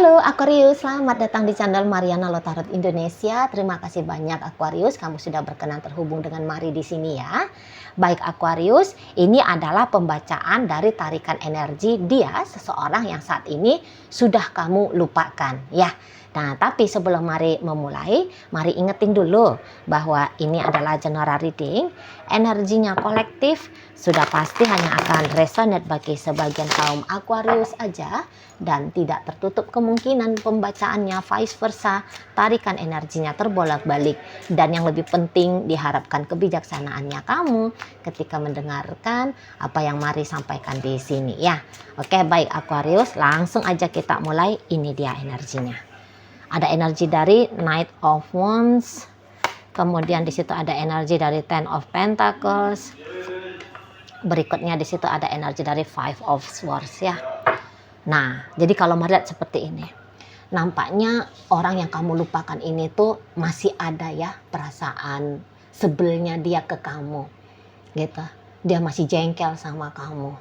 Halo Aquarius, selamat datang di channel Mariana Lotarot Indonesia. Terima kasih banyak Aquarius, kamu sudah berkenan terhubung dengan Mari di sini ya. Baik Aquarius, ini adalah pembacaan dari tarikan energi dia, seseorang yang saat ini sudah kamu lupakan ya. Nah, tapi sebelum Mari memulai, Mari ingetin dulu bahwa ini adalah general reading. Energinya kolektif, sudah pasti hanya akan resonate bagi sebagian kaum Aquarius aja. Dan tidak tertutup kemungkinan pembacaannya vice versa, tarikan energinya terbolak-balik. Dan yang lebih penting, diharapkan kebijaksanaannya kamu ketika mendengarkan apa yang Mari sampaikan di sini ya. Oke, baik Aquarius, langsung aja kita mulai. Ini dia energinya. Ada energi dari Knight of Wands, kemudian di situ ada energi dari Ten of Pentacles. Berikutnya di situ ada energi dari Five of Swords ya. Nah, jadi kalau melihat seperti ini, nampaknya orang yang kamu lupakan ini tuh masih ada ya perasaan sebelnya dia ke kamu, gitu. Dia masih jengkel sama kamu,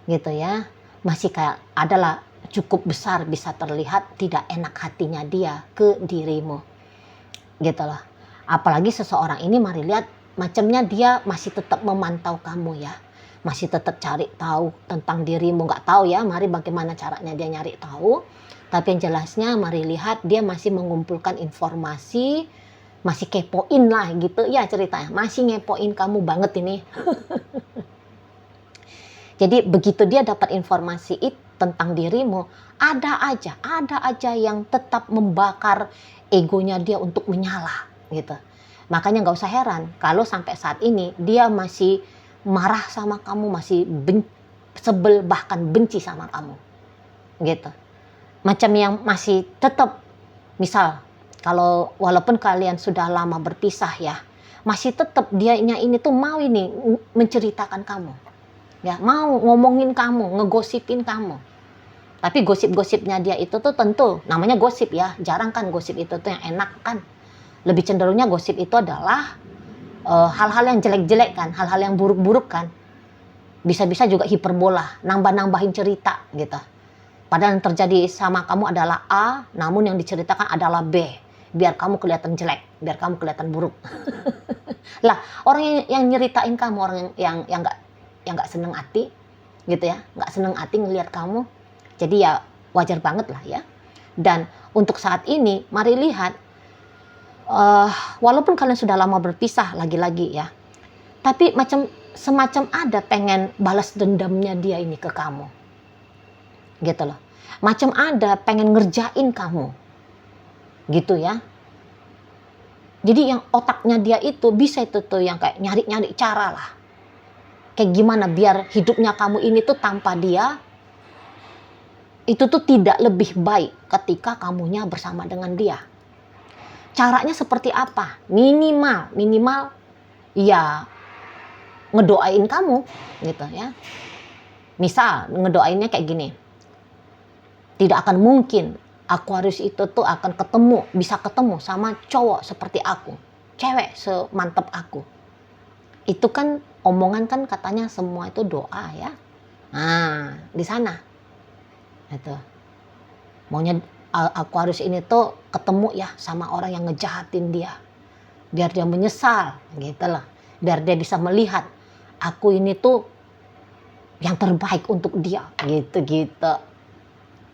gitu ya. Masih kayak adalah cukup besar bisa terlihat tidak enak hatinya dia ke dirimu, gitu loh. Apalagi seseorang ini mari lihat macamnya dia masih tetap memantau kamu ya. Masih tetap cari tahu tentang dirimu, nggak tahu ya Mari bagaimana caranya dia nyari tahu, tapi yang jelasnya Mari lihat dia masih mengumpulkan informasi, masih kepoin lah gitu ya ceritanya, masih ngepoin kamu banget ini. Jadi begitu dia dapat informasi itu tentang dirimu, ada aja yang tetap membakar egonya dia untuk menyala gitu. Makanya nggak usah heran kalau sampai saat ini dia masih marah sama kamu, masih sebel bahkan benci sama kamu gitu. Macam yang masih tetap, misal kalau walaupun kalian sudah lama berpisah ya, masih tetap dianya ini tuh mau ini menceritakan kamu ya, mau ngomongin kamu, ngegosipin kamu. Tapi gosip-gosipnya dia itu tuh tentu namanya gosip ya, jarang kan gosip itu tuh yang enak kan. Lebih cenderungnya gosip itu adalah hal-hal yang jelek-jelek kan, hal-hal yang buruk-buruk kan. Bisa-bisa juga hiperbola, nambah-nambahin cerita gitu. Padahal yang terjadi sama kamu adalah A, namun yang diceritakan adalah B. Biar kamu kelihatan jelek, biar kamu kelihatan buruk. Lah, orang yang nyeritain kamu, orang yang nggak seneng hati gitu ya, nggak seneng hati ngelihat kamu. Jadi ya wajar banget lah ya. Dan untuk saat ini, mari lihat, walaupun kalian sudah lama berpisah lagi-lagi ya, tapi semacam ada pengen balas dendamnya dia ini ke kamu, gitu loh. Macam ada pengen ngerjain kamu, gitu ya. Jadi yang otaknya dia itu bisa itu tuh yang kayak nyari-nyari cara lah, kayak gimana biar hidupnya kamu ini tuh tanpa dia itu tuh tidak lebih baik ketika kamunya bersama dengan dia. Caranya seperti apa? Minimal ya ngedoain kamu gitu ya. Misal ngedoainnya kayak gini. Tidak akan mungkin Aquarius itu tuh akan bisa ketemu sama cowok seperti aku. Cewek semantep aku. Itu kan omongan kan katanya semua itu doa ya. Nah, di sana. Itu. Maunya Aquarius ini tuh ketemu ya sama orang yang ngejahatin dia. Biar dia menyesal gitu loh. Biar dia bisa melihat aku ini tuh yang terbaik untuk dia gitu-gitu.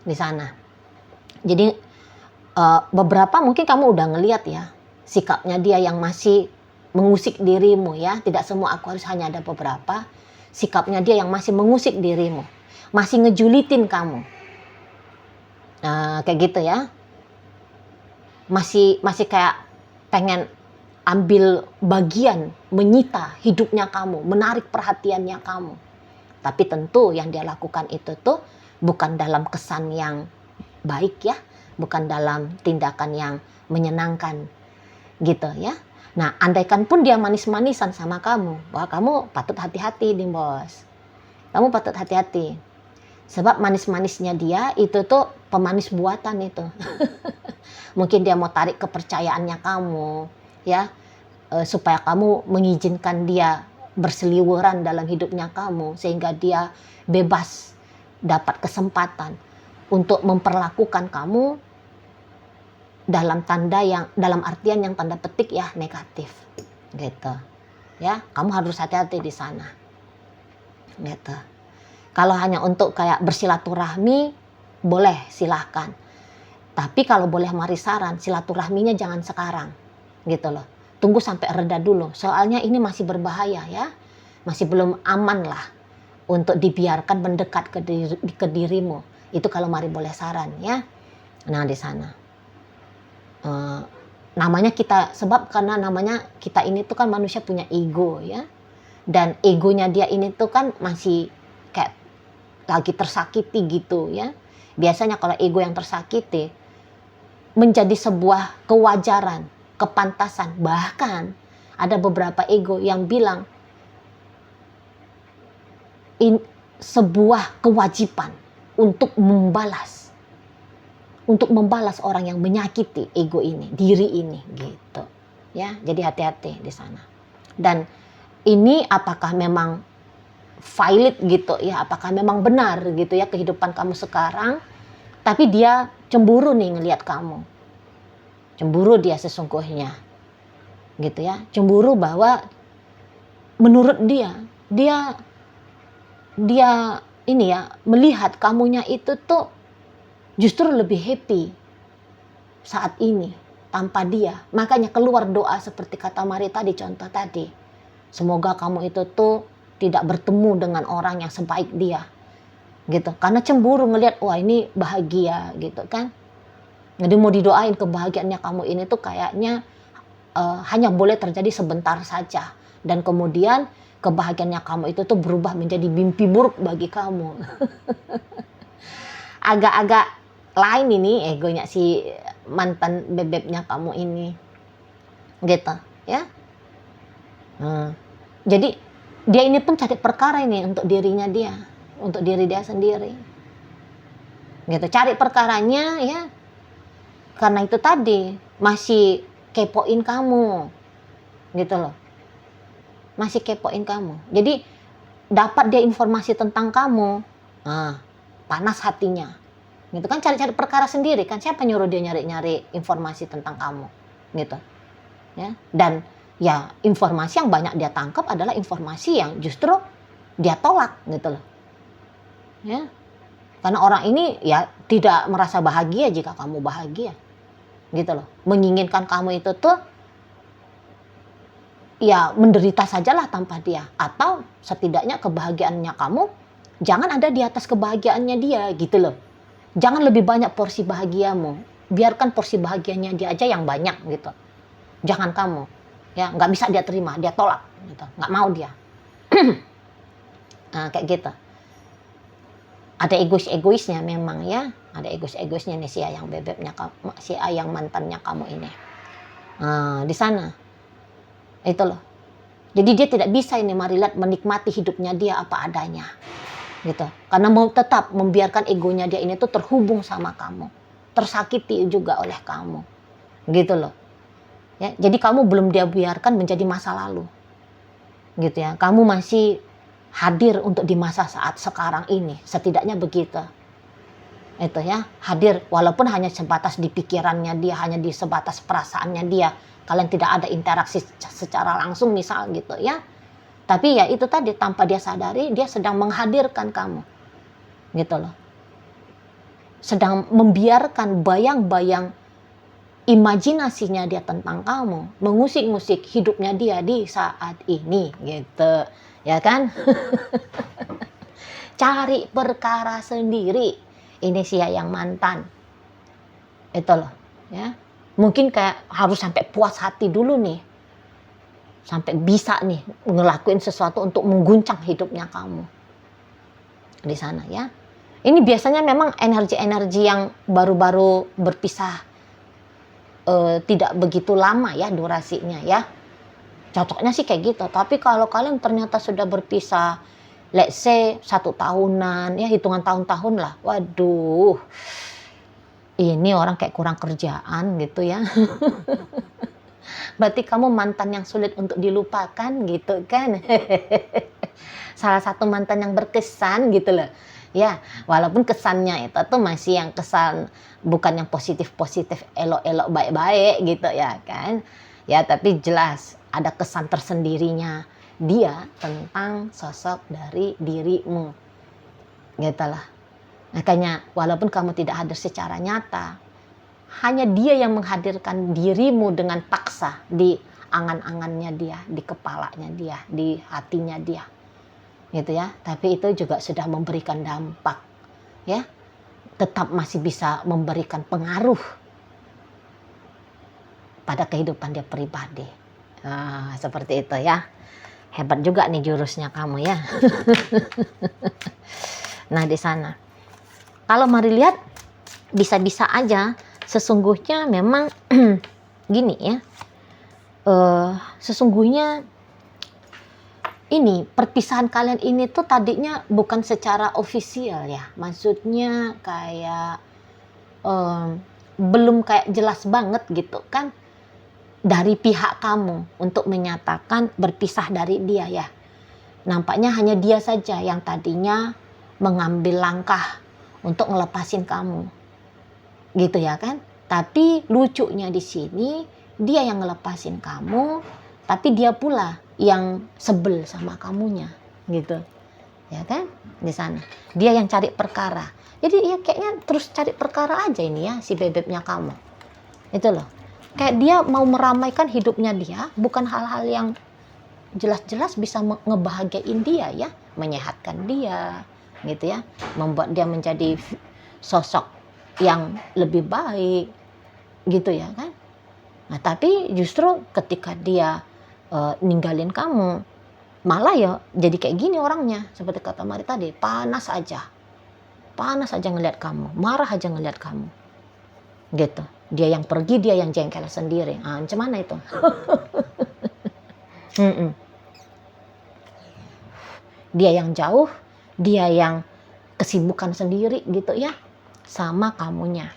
Di sana. Jadi beberapa mungkin kamu udah ngelihat ya sikapnya dia yang masih mengusik dirimu ya. Tidak semua Aquarius, hanya ada beberapa. Sikapnya dia yang masih mengusik dirimu. Masih ngejulitin kamu. Kayak gitu ya, masih kayak pengen ambil bagian, menyita hidupnya kamu, menarik perhatiannya kamu. Tapi tentu yang dia lakukan itu tuh bukan dalam kesan yang baik ya, bukan dalam tindakan yang menyenangkan gitu ya. Nah, andaikan pun dia manis-manisan sama kamu, wah kamu patut hati-hati nih bos. Kamu patut hati-hati. Sebab manis-manisnya dia itu tuh pemanis buatan itu. Mungkin dia mau tarik kepercayaannya kamu ya, supaya kamu mengizinkan dia berseliweran dalam hidupnya kamu, sehingga dia bebas dapat kesempatan untuk memperlakukan kamu dalam artian yang tanda petik ya negatif gitu ya. Kamu harus hati-hati di sana gitu. Kalau hanya untuk kayak bersilaturahmi boleh, silahkan, tapi kalau boleh mari saran, silaturahminya jangan sekarang gitu loh, tunggu sampai reda dulu, soalnya ini masih berbahaya ya, masih belum aman lah untuk dibiarkan mendekat ke dirimu. Itu kalau mari boleh saran ya. Nah di sana namanya kita, sebab karena namanya kita ini tuh kan manusia punya ego ya, dan egonya dia ini tuh kan masih kayak lagi tersakiti gitu ya. Biasanya kalau ego yang tersakiti menjadi sebuah kewajaran, kepantasan, bahkan ada beberapa ego yang bilang sebuah kewajiban untuk membalas orang yang menyakiti ego ini, diri ini gitu ya. Jadi hati-hati di sana. Dan ini apakah memang valid gitu ya, apakah memang benar gitu ya kehidupan kamu sekarang, tapi dia cemburu nih ngelihat kamu, cemburu dia sesungguhnya gitu ya, cemburu bahwa menurut dia ini ya, melihat kamunya itu tuh justru lebih happy saat ini tanpa dia. Makanya keluar doa seperti kata Mari tadi, contoh tadi, semoga kamu itu tuh tidak bertemu dengan orang yang sebaik dia gitu, karena cemburu ngelihat wah ini bahagia gitu kan. Jadi mau didoain kebahagiaannya kamu ini tuh kayaknya hanya boleh terjadi sebentar saja, dan kemudian kebahagiaannya kamu itu tuh berubah menjadi mimpi buruk bagi kamu. Agak-agak lain ini egonya si mantan bebeknya kamu ini gitu ya. Jadi dia ini pun cari perkara ini untuk dirinya dia, untuk diri dia sendiri gitu, cari perkaranya ya, karena itu tadi masih kepoin kamu gitu loh, masih kepoin kamu. Jadi dapat dia informasi tentang kamu, panas hatinya gitu kan, cari-cari perkara sendiri kan, siapa nyuruh dia nyari-nyari informasi tentang kamu gitu ya. Dan ya informasi yang banyak dia tangkap adalah informasi yang justru dia tolak gitu loh ya, karena orang ini ya tidak merasa bahagia jika kamu bahagia gitu loh, menginginkan kamu itu tuh ya menderita sajalah tanpa dia, atau setidaknya kebahagiaannya kamu jangan ada di atas kebahagiaannya dia gitu loh. Jangan lebih banyak porsi bahagiamu, biarkan porsi bahagianya dia aja yang banyak gitu. Jangan kamu ya, nggak bisa dia terima, dia tolak gitu, nggak mau dia. Nah, kayak gitu. Ada egoisnya memang ya, ada egoisnya nih si ayang bebeknya kamu, si ayang mantannya kamu ini. Di sana itu loh. Jadi dia tidak bisa ini Marilat menikmati hidupnya dia apa adanya gitu, karena mau tetap membiarkan egonya dia ini tuh terhubung sama kamu, tersakiti juga oleh kamu gitu loh ya. Jadi kamu belum dia biarkan menjadi masa lalu gitu ya, kamu masih hadir untuk di masa saat sekarang ini, setidaknya begitu itu ya, hadir walaupun hanya sebatas di pikirannya dia, hanya di sebatas perasaannya dia, kalian tidak ada interaksi secara langsung misal gitu ya. Tapi ya itu tadi, tanpa dia sadari dia sedang menghadirkan kamu gitu loh, sedang membiarkan bayang-bayang imajinasinya dia tentang kamu mengusik-ngusik hidupnya dia di saat ini gitu ya kan. Cari perkara sendiri ini sih ya yang mantan itu loh ya. Mungkin kayak harus sampai puas hati dulu nih, sampai bisa nih ngelakuin sesuatu untuk mengguncang hidupnya kamu di sana ya. Ini biasanya memang energi-energi yang baru-baru berpisah, tidak begitu lama ya durasinya ya. Cocoknya sih kayak gitu. Tapi kalau kalian ternyata sudah berpisah, let's say 1 tahunan ya, hitungan tahun-tahun lah, waduh, ini orang kayak kurang kerjaan gitu ya. Berarti kamu mantan yang sulit untuk dilupakan gitu kan. Salah satu mantan yang berkesan gitu loh Ya, walaupun kesannya itu tuh masih yang kesan bukan yang positif-positif, elok-elok, baik-baik gitu ya kan. Ya, tapi jelas ada kesan tersendirinya dia tentang sosok dari dirimu. Gitu lah. Makanya walaupun kamu tidak hadir secara nyata, hanya dia yang menghadirkan dirimu dengan paksa di angan-angannya dia, di kepalanya dia, di hatinya dia. Gitu ya. Tapi itu juga sudah memberikan dampak, ya. Tetap masih bisa memberikan pengaruh pada kehidupan dia pribadi. Seperti itu ya. Hebat juga nih jurusnya kamu ya. Nah, di sana. Kalau mari lihat, bisa-bisa aja sesungguhnya memang gini ya. Sesungguhnya ini perpisahan kalian ini tuh tadinya bukan secara ofisial ya, maksudnya kayak belum kayak jelas banget gitu kan dari pihak kamu untuk menyatakan berpisah dari dia ya. Nampaknya hanya dia saja yang tadinya mengambil langkah untuk ngelepasin kamu, gitu ya kan? Tapi lucunya di sini dia yang ngelepasin kamu, tapi dia pula yang sebel sama kamunya, gitu, ya kan? Di sana dia yang cari perkara. Jadi ya kayaknya terus cari perkara aja ini ya si bebeknya kamu, itu loh. Kayak dia mau meramaikan hidupnya dia, bukan hal-hal yang jelas-jelas bisa ngebahagiain dia ya, menyehatkan dia, gitu ya, membuat dia menjadi sosok yang lebih baik, gitu ya kan? Nah tapi justru ketika dia ninggalin kamu, malah ya jadi kayak gini orangnya, seperti kata Mari tadi, panas aja ngelihat kamu, marah aja ngelihat kamu, gitu. Dia yang pergi, dia yang jengkel sendiri. Macam mana itu? Dia yang jauh, dia yang kesibukan sendiri gitu ya, sama kamunya.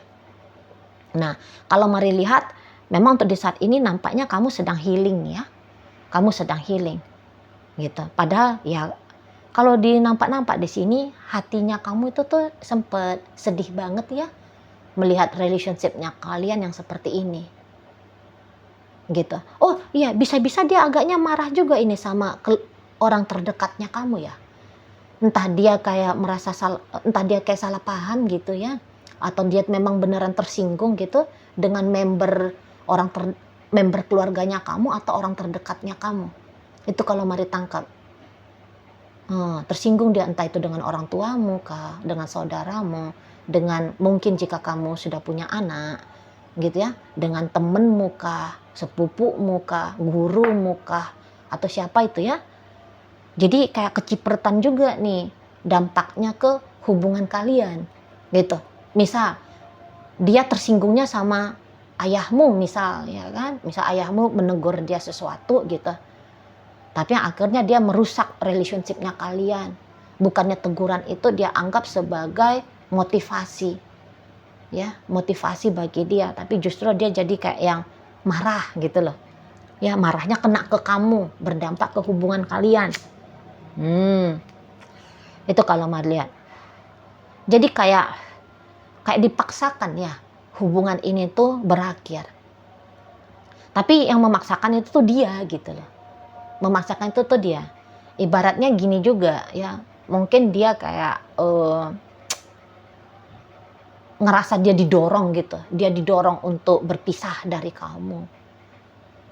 Nah, kalau Mari lihat, memang untuk di saat ini nampaknya kamu sedang healing ya. Kamu sedang healing gitu. Padahal ya kalau nampak di sini hatinya kamu itu tuh sempet sedih banget ya melihat relationship-nya kalian yang seperti ini. Gitu. Oh iya, bisa-bisa dia agaknya marah juga ini sama orang terdekatnya kamu ya. Entah dia kayak entah dia kayak salah paham gitu ya, atau dia memang beneran tersinggung gitu dengan member keluarganya kamu atau orang terdekatnya kamu. Itu kalau Mari tangkap. Tersinggung dia, entah itu dengan orang tuamu kah, dengan saudaramu, dengan mungkin jika kamu sudah punya anak, gitu ya, dengan temenmu kah, sepupumu kah, gurumu kah, atau siapa itu ya. Jadi kayak kecipratan juga nih dampaknya ke hubungan kalian, gitu. Misal dia tersinggungnya sama ayahmu misal ya kan, misal ayahmu menegur dia sesuatu gitu, tapi yang akhirnya dia merusak relationship-nya kalian. Bukannya teguran itu dia anggap sebagai motivasi ya, motivasi bagi dia, tapi justru dia jadi kayak yang marah gitu loh ya, marahnya kena ke kamu, berdampak ke hubungan kalian. Itu kalau Mari lihat. Jadi kayak dipaksakan ya hubungan ini tuh berakhir. Tapi yang memaksakan itu tuh dia gitu loh. Memaksakan itu tuh dia. Ibaratnya gini juga ya, mungkin dia kayak ngerasa dia didorong gitu. Dia didorong untuk berpisah dari kamu.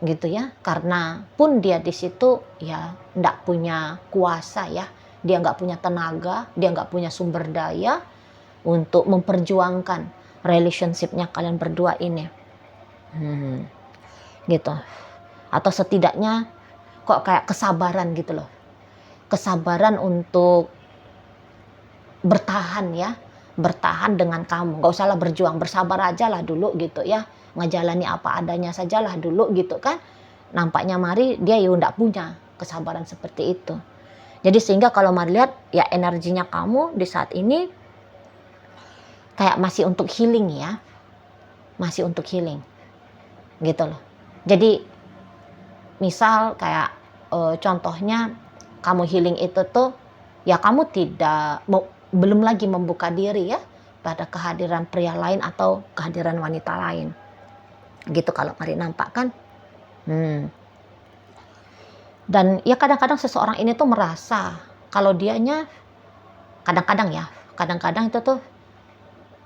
Gitu ya. Karena pun dia di situ ya enggak punya kuasa ya. Dia enggak punya tenaga, dia enggak punya sumber daya untuk memperjuangkan relationship-nya kalian berdua ini. Gitu. Atau setidaknya kok kayak kesabaran gitu loh. Kesabaran untuk bertahan ya. Bertahan dengan kamu. Gak usahlah berjuang, bersabar aja lah dulu gitu ya. Ngejalani apa adanya sajalah dulu gitu kan. Nampaknya Mari dia ya enggak punya kesabaran seperti itu. Jadi sehingga kalau Mari lihat ya energinya kamu di saat ini kayak masih untuk healing ya. Masih untuk healing. Gitu loh. Jadi misal kayak contohnya kamu healing itu tuh ya kamu tidak belum lagi membuka diri ya pada kehadiran pria lain atau kehadiran wanita lain. Gitu kalau Mari nampak kan. Dan ya kadang-kadang seseorang ini tuh merasa kalau dianya kadang-kadang itu tuh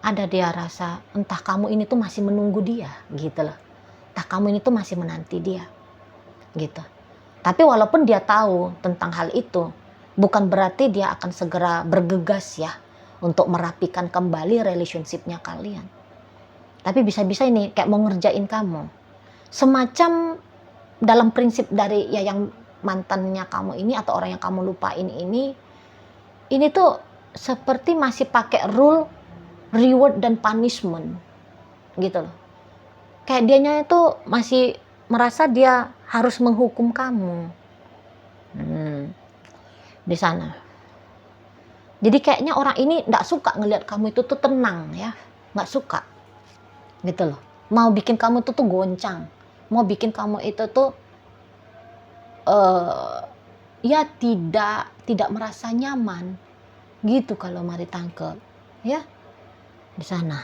ada dia rasa entah kamu ini tuh masih menunggu dia gitu loh. Entah kamu ini tuh masih menanti dia gitu. Tapi walaupun dia tahu tentang hal itu, bukan berarti dia akan segera bergegas ya untuk merapikan kembali relationship-nya kalian. Tapi bisa-bisa ini kayak mau ngerjain kamu. Semacam dalam prinsip dari ya yang mantannya kamu ini atau orang yang kamu lupain ini tuh seperti masih pakai rule reward dan punishment gitu loh. Kayak dianya itu masih merasa dia harus menghukum kamu di sana. Jadi kayaknya orang ini nggak suka ngelihat kamu itu tuh tenang ya, nggak suka gitu loh. Mau bikin kamu itu tuh goncang, mau bikin kamu itu tuh ya tidak merasa nyaman gitu kalau Mari tangkep ya di sana.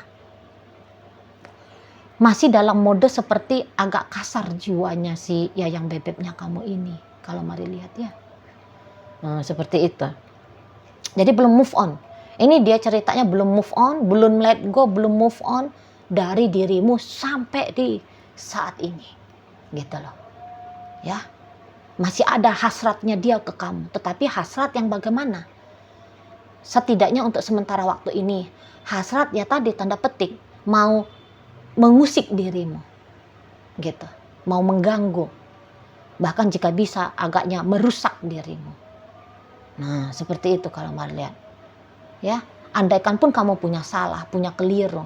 Masih dalam mode seperti agak kasar jiwanya si Yayang Bebeknya kamu ini kalau Mari lihat ya. Nah, seperti itu. Jadi belum move on. Ini dia ceritanya belum move on, belum let go, belum move on dari dirimu sampai di saat ini. Gitu loh. Ya. Masih ada hasratnya dia ke kamu, tetapi hasrat yang bagaimana? Setidaknya untuk sementara waktu ini, hasrat ya tadi tanda petik mau mengusik dirimu. Gitu. Mau mengganggu. Bahkan jika bisa agaknya merusak dirimu. Nah, seperti itu kalau Mari lihat. Ya, andaikan pun kamu punya salah, punya keliru.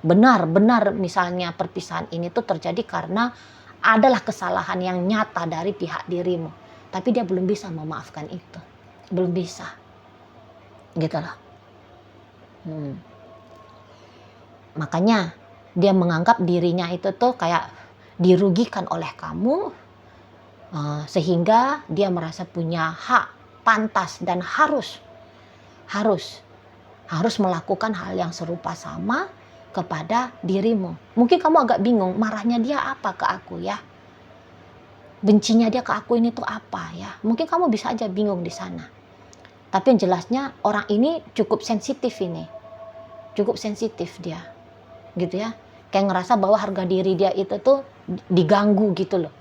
Benar misalnya perpisahan ini tuh terjadi karena adalah kesalahan yang nyata dari pihak dirimu. Tapi dia belum bisa memaafkan itu. Belum bisa. Gitu loh. Makanya dia menganggap dirinya itu tuh kayak dirugikan oleh kamu. Sehingga dia merasa punya hak, pantas dan harus melakukan hal yang serupa sama kepada dirimu. Mungkin kamu agak bingung, marahnya dia apa ke aku ya? Bencinya dia ke aku ini tuh apa ya? Mungkin kamu bisa aja bingung di sana. Tapi yang jelasnya orang ini cukup sensitif ini. Cukup sensitif dia. Gitu ya. Kayak ngerasa bahwa harga diri dia itu tuh diganggu gitu loh.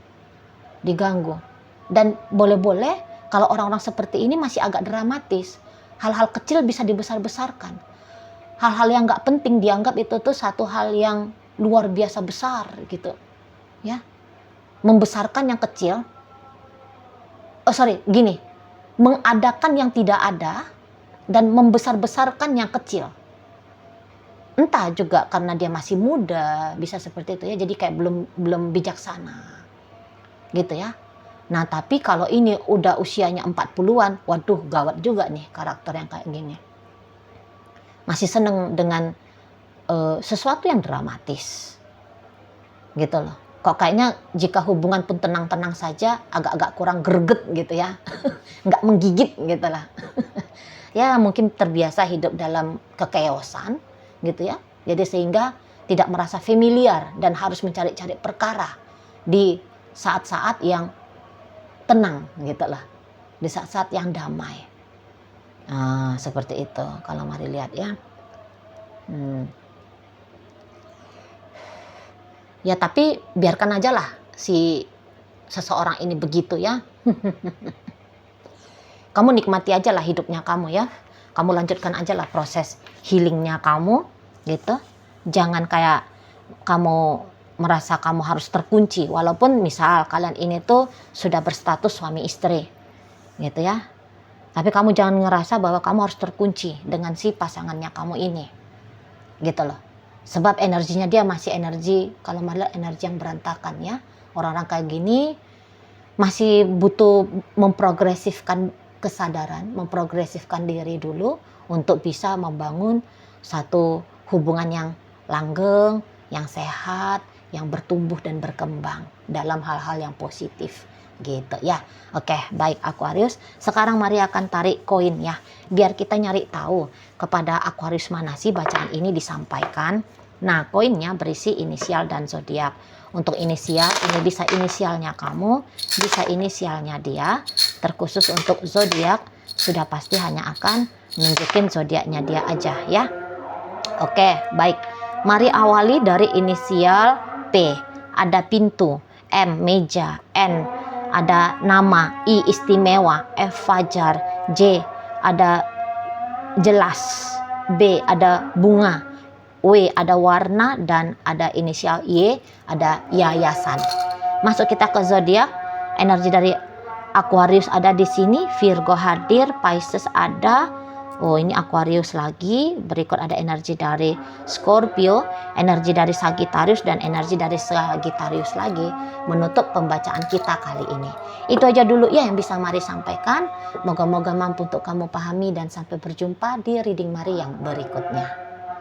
Diganggu. Dan boleh-boleh kalau orang-orang seperti ini masih agak dramatis. Hal-hal kecil bisa dibesar-besarkan. Hal-hal yang gak penting dianggap itu tuh satu hal yang luar biasa besar gitu. Ya. Membesarkan yang kecil. Mengadakan yang tidak ada dan membesar-besarkan yang kecil. Entah juga karena dia masih muda, bisa seperti itu ya. Jadi kayak belum bijaksana. Gitu ya. Nah, tapi kalau ini udah usianya 40-an, waduh gawat juga nih karakter yang kayak gini. Masih seneng dengan sesuatu yang dramatis. Gitu loh. Kok kayaknya jika hubungan pun tenang-tenang saja, agak-agak kurang greget gitu ya. Nggak menggigit gitu lah. Ya mungkin terbiasa hidup dalam kekeosan gitu ya. Jadi sehingga tidak merasa familiar dan harus mencari-cari perkara di saat-saat yang tenang gitu lah, di saat-saat yang damai. Nah, seperti itu kalau Mari lihat ya. Ya tapi biarkan aja lah si seseorang ini begitu ya. Kamu nikmati aja lah hidupnya kamu ya. Kamu lanjutkan aja lah proses healingnya kamu gitu. Jangan kayak kamu merasa kamu harus terkunci, walaupun misal kalian ini tuh sudah berstatus suami istri gitu ya, tapi kamu jangan ngerasa bahwa kamu harus terkunci dengan si pasangannya kamu ini gitu loh, sebab energinya dia masih energi, kalau malah energi yang berantakan ya. Orang-orang kayak gini masih butuh memprogresifkan kesadaran, memprogresifkan diri dulu untuk bisa membangun satu hubungan yang langgeng, yang sehat, yang bertumbuh dan berkembang dalam hal-hal yang positif. gitu ya. Oke, baik Aquarius. Sekarang mari akan tarik koin ya, biar kita nyari tahu kepada Aquarius mana sih bacaan ini disampaikan. Nah, koinnya berisi inisial dan zodiak. Untuk inisial, ini bisa inisialnya kamu, bisa inisialnya dia. Terkhusus untuk zodiak, sudah pasti hanya akan nunjukin zodiaknya dia aja ya. Oke, baik. Mari awali dari inisial P. Ada pintu, M meja, N ada nama, I istimewa, F fajar, J ada jelas, B ada bunga, W ada warna, dan ada inisial Y ada yayasan. Masuk kita ke zodiak. Energi dari Aquarius ada di sini, Virgo hadir, Pisces ada. Oh, ini Aquarius lagi. Berikut ada energi dari Scorpio, energi dari Sagittarius, dan energi dari Sagittarius lagi. Menutup pembacaan kita kali ini. Itu aja dulu ya yang bisa Mari sampaikan. Moga-moga mampu untuk kamu pahami, dan sampai berjumpa di reading Mari yang berikutnya.